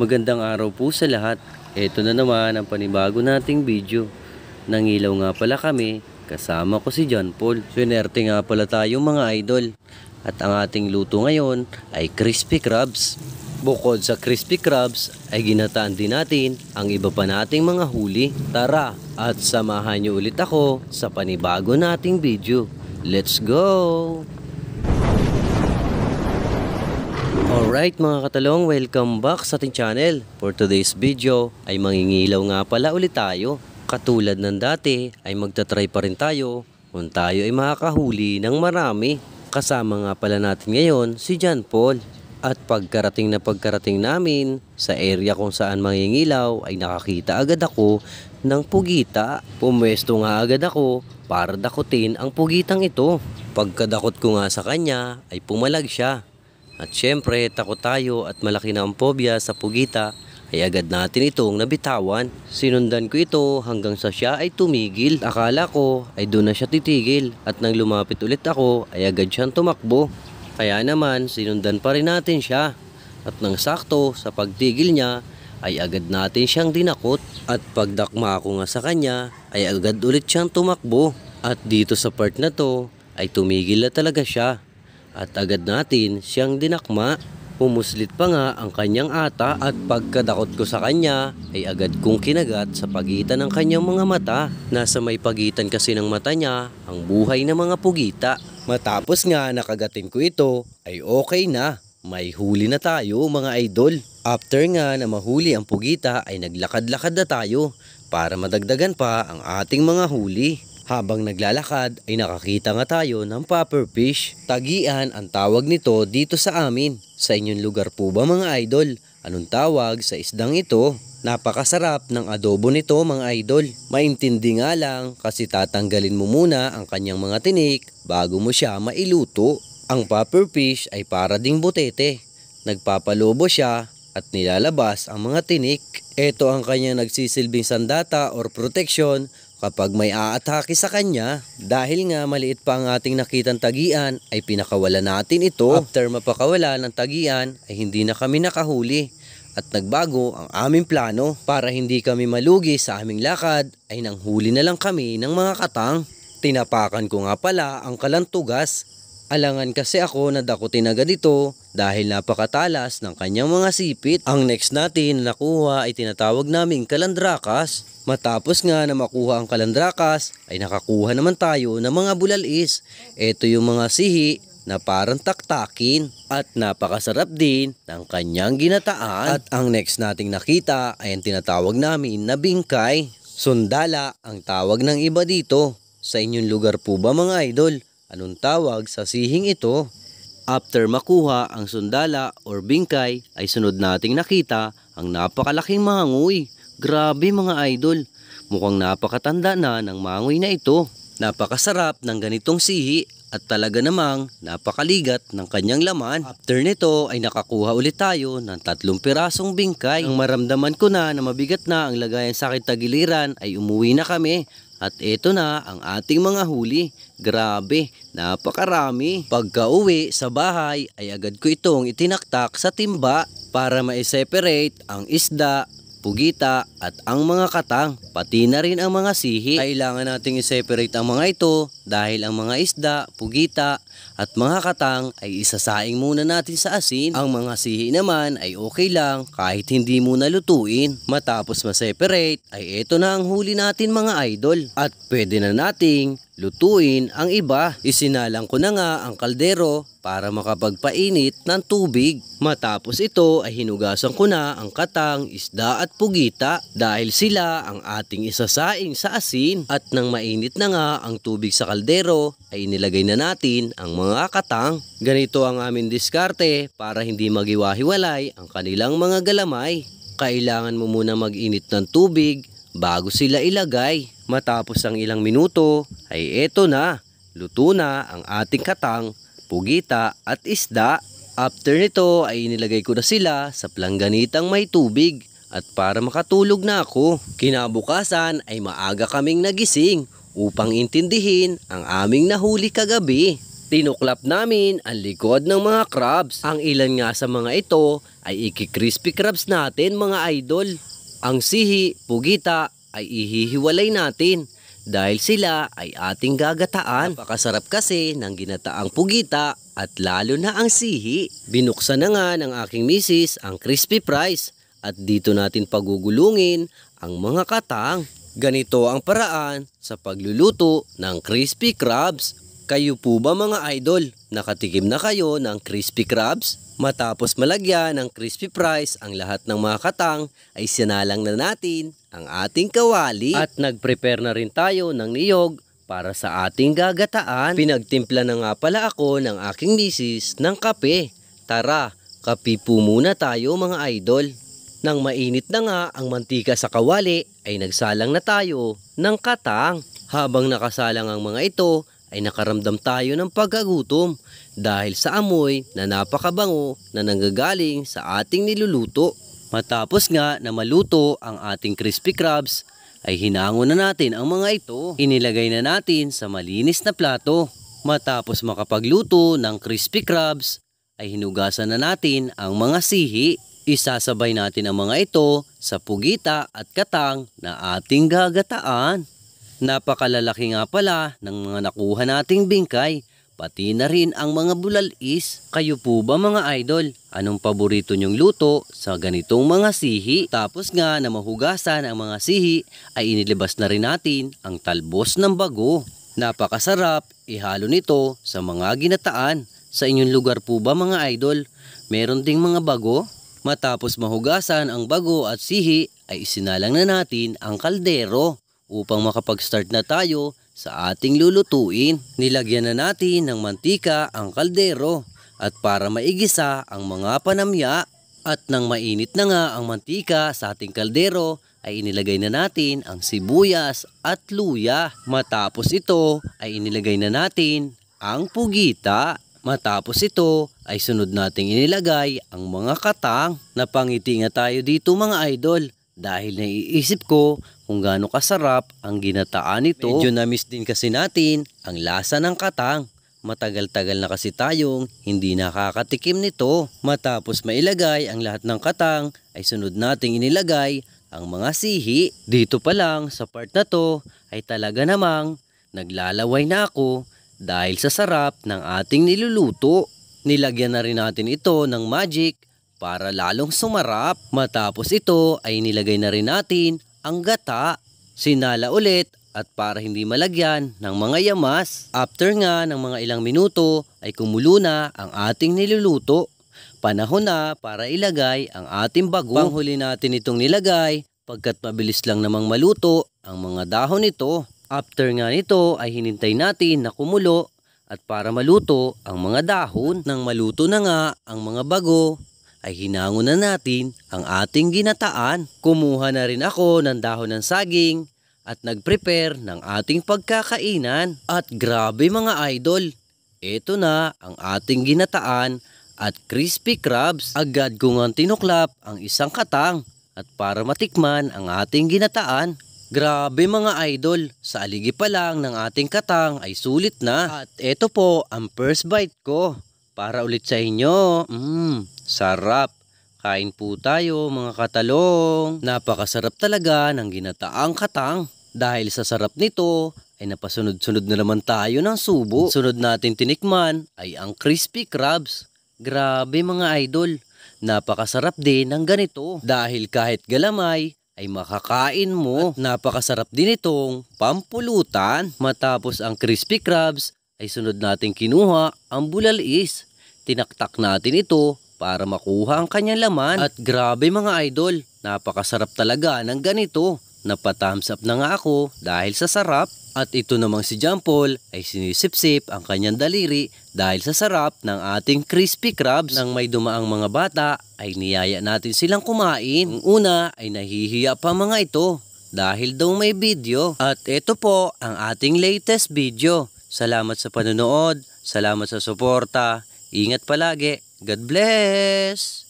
Magandang araw po sa lahat. Ito na naman ang panibago nating video. Nangilaw nga pala kami, kasama ko si John Paul. Swinerte nga pala tayo mga idol. At ang ating luto ngayon ay crispy crabs. Bukod sa crispy crabs ay ginataan din natin ang iba pa nating mga huli. Tara at samahan niyo ulit ako sa panibago nating video. Let's go! Alright mga katalong, welcome back sa ating channel. For today's video ay mangingilaw nga pala ulit tayo. Katulad ng dati ay magta-try pa rin tayo kung tayo ay makakahuli ng marami. Kasama nga pala natin ngayon si John Paul. At pagkarating namin sa area kung saan mangingilaw ay nakakita agad ako ng pugita. Pumwesto nga agad ako para dakutin ang pugitang ito. Pagkadakot ko nga sa kanya ay pumalag siya. At syempre, takot tayo at malaki na ang phobia sa pugita, ay agad natin itong nabitawan. Sinundan ko ito hanggang sa siya ay tumigil. Akala ko ay doon na siya titigil at nang lumapit ulit ako ay agad siyang tumakbo. Kaya naman, sinundan pa rin natin siya. At nang sakto sa pagtigil niya, ay agad natin siyang dinakot. At pagdakma ko nga sa kanya, ay agad ulit siyang tumakbo. At dito sa part na to, ay tumigil na talaga siya. At agad natin siyang dinakma. Pumuslit pa nga ang kanyang ata at pagkadakot ko sa kanya ay agad kong kinagat sa pagitan ng kanyang mga mata. Nasa may pagitan kasi ng mata niya ang buhay ng mga pugita. Matapos nga nakagatin ko ito ay okay na. May huli na tayo mga idol. After nga na mahuli ang pugita ay naglakad-lakad na tayo para madagdagan pa ang ating mga huli. Habang naglalakad ay nakakita nga tayo ng pufferfish. Tagian ang tawag nito dito sa amin. Sa inyong lugar po ba mga idol? Anong tawag sa isdang ito? Napakasarap ng adobo nito mga idol. Maintindi nga lang kasi tatanggalin mo muna ang kanyang mga tinik bago mo siya mailuto. Ang pufferfish ay para ding butete. Nagpapalobo siya at nilalabas ang mga tinik. Ito ang kanyang nagsisilbing sandata or protection kapag may aatake sa kanya. Dahil nga maliit pa ang ating nakitang tagian ay pinakawala natin ito. After mapakawala ng tagian ay hindi na kami nakahuli at nagbago ang aming plano. Para hindi kami malugi sa aming lakad ay nanghuli na lang kami ng mga katang. Tinapakan ko nga pala ang kalantugas. Alangan kasi ako na dakutin agad ito dahil napakatalas ng kanyang mga sipit. Ang next natin na nakuha ay tinatawag naming kalandrakas. Matapos nga na makuha ang kalandrakas ay nakakuha naman tayo ng mga bulalis. Ito yung mga sihi na parang taktakin at napakasarap din ng kanyang ginataan. At ang next nating nakita ay ang tinatawag namin na bingkay. Sundala ang tawag ng iba dito. Sa inyong lugar po ba mga idol? Anong tawag sa sihing ito? After makuha ang sundala or bingkay ay sunod nating nakita ang napakalaking mangoy. Grabe mga idol, mukhang napakatanda na ng mangoy na ito. Napakasarap ng ganitong sihi at talaga namang napakaligat ng kanyang laman. After nito ay nakakuha ulit tayo ng 3 pirasong bingkay. Ang maramdaman ko na mabigat na ang lagayan sa aking tagiliran ay umuwi na kami. At ito na ang ating mga huli. Grabe, napakarami. Pagka uwi sa bahay ay agad ko itong itinaktak sa timba para ma-separate ang isda, pugita at ang mga katang, pati na rin ang mga sihi. Kailangan nating i-separate ang mga ito dahil ang mga isda, pugita at mga katang ay isasaing muna natin sa asin. Ang mga sihi naman ay okay lang kahit hindi muna lutuin. Matapos ma-separate ay ito na ang huli natin mga idol. At pwede na nating lutuin ang iba. Isinalang ko na nga ang kaldero para makapagpainit ng tubig. Matapos ito ay hinugasan ko na ang katang, isda at pugita dahil sila ang ating isasaing sa asin. At nang mainit na nga ang tubig sa kaldero ay inilagay na natin ang mga katang. Ganito ang aming diskarte para hindi magiwahiwalay ang kanilang mga galamay. Kailangan mo muna mag-init ng tubig bago sila ilagay. Matapos ang ilang minuto ay eto na, luto na ang ating katang, pugita at isda. After nito ay inilagay ko na sila sa plangganitang may tubig at para makatulog na ako. Kinabukasan ay maaga kaming nagising upang intindihin ang aming nahuli kagabi. Tinuklap namin ang likod ng mga crabs. Ang ilan nga sa mga ito ay iki-crispy crabs natin mga idol. Ang sihi, pugita ay ihihiwalay natin dahil sila ay ating gagataan. Napakasarap kasi ng ginataang pugita at lalo na ang sihi. Binuksan na nga ng aking misis ang crispy fries at dito natin pagugulungin ang mga katang. Ganito ang paraan sa pagluluto ng crispy crabs. Kayo po ba mga idol, nakatikim na kayo ng crispy crabs? Matapos malagyan ng crispy fries ang lahat ng mga katang ay sinalang na natin ang ating kawali. At nag-prepare na rin tayo ng niyog para sa ating gagataan. Pinagtimpla na nga pala ako ng aking misis ng kape. Tara, kape po muna tayo mga idol. Nang mainit na nga ang mantika sa kawali ay nagsalang na tayo ng katang. Habang nakasalang ang mga ito ay nakaramdam tayo ng pagkagutom dahil sa amoy na napakabango na nanggagaling sa ating niluluto. Matapos nga na maluto ang ating crispy crabs ay hinango na natin ang mga ito. Inilagay na natin sa malinis na plato. Matapos makapagluto ng crispy crabs ay hinugasan na natin ang mga sihi. Isasabay natin ang mga ito sa pugita at katang na ating gagataan. Napakalalaki nga pala ng mga nakuha nating bingkay, pati na rin ang mga bulalis. Kayo po ba mga idol? Anong paborito nyong luto sa ganitong mga sihi? Tapos nga na mahugasan ang mga sihi ay inilabas na rin natin ang talbos ng bago. Napakasarap ihalo nito sa mga ginataan. Sa inyong lugar po ba mga idol? Meron ding mga bago? Matapos mahugasan ang bago at sihi ay isinalang na natin ang kaldero upang makapag-start na tayo sa ating lulutuin. Nilagyan na natin ng mantika ang kaldero at para maigisa ang mga panamya. At nang mainit na nga ang mantika sa ating kaldero ay inilagay na natin ang sibuyas at luya. Matapos ito ay inilagay na natin ang pugita. Matapos ito ay sunod nating inilagay ang mga katang. Napangiti nga tayo dito mga idol dahil naiisip ko kung gaano kasarap ang ginataan nito. Medyo na-miss din kasi natin ang lasa ng katang. Matagal-tagal na kasi tayong hindi nakakatikim nito. Matapos mailagay ang lahat ng katang ay sunod nating inilagay ang mga sihi. Dito pa lang sa part na to ay talaga namang naglalaway na ako dahil sa sarap ng ating niluluto. Nilagyan na rin natin ito ng magic para lalong sumarap. Matapos ito ay nilagay na rin natin ang gata. Sinala ulit at para hindi malagyan ng mga yamas. After nga ng mga ilang minuto ay kumulo na ang ating niluluto. Panahon na para ilagay ang ating bago. Panghuli natin itong nilagay pagkat mabilis lang namang maluto ang mga dahon nito. After nga nito ay hinintay natin na kumulo at para maluto ang mga dahon. Nang maluto na nga ang mga bago ay hinango na natin ang ating ginataan. Kumuha na rin ako ng dahon ng saging at nag-prepare ng ating pagkakainan. At grabe mga idol, ito na ang ating ginataan at crispy crabs. Agad ko nga tinuklap ang isang katang at para matikman ang ating ginataan. Grabe mga idol, sa aligi pa lang ng ating katang ay sulit na. At ito po ang first bite ko para ulit sa inyo. Sarap. Kain po tayo mga katalong. Napakasarap talaga ng ginataang katang. Dahil sa sarap nito ay napasunod-sunod na naman tayo ng subo. Sunod natin tinikman ay ang crispy crabs. Grabe mga idol. Napakasarap din ng ganito. Dahil kahit galamay ay makakain mo. At napakasarap din itong pampulutan. Matapos ang crispy crabs ay sunod natin kinuha ang bulalis. Tinaktak natin ito para makuha ang kanyang laman. At grabe mga idol, napakasarap talaga ng ganito. Napa-thumbs up na nga ako dahil sa sarap. At ito namang si John Paul ay sinisip-sip ang kanyang daliri dahil sa sarap ng ating crispy crabs. Nang may dumaang mga bata ay niyaya natin silang kumain. Ang una ay nahihiya pa mga ito dahil daw may video. At ito po ang ating latest video. Salamat sa panonood, salamat sa suporta. Ingat palagi. God bless!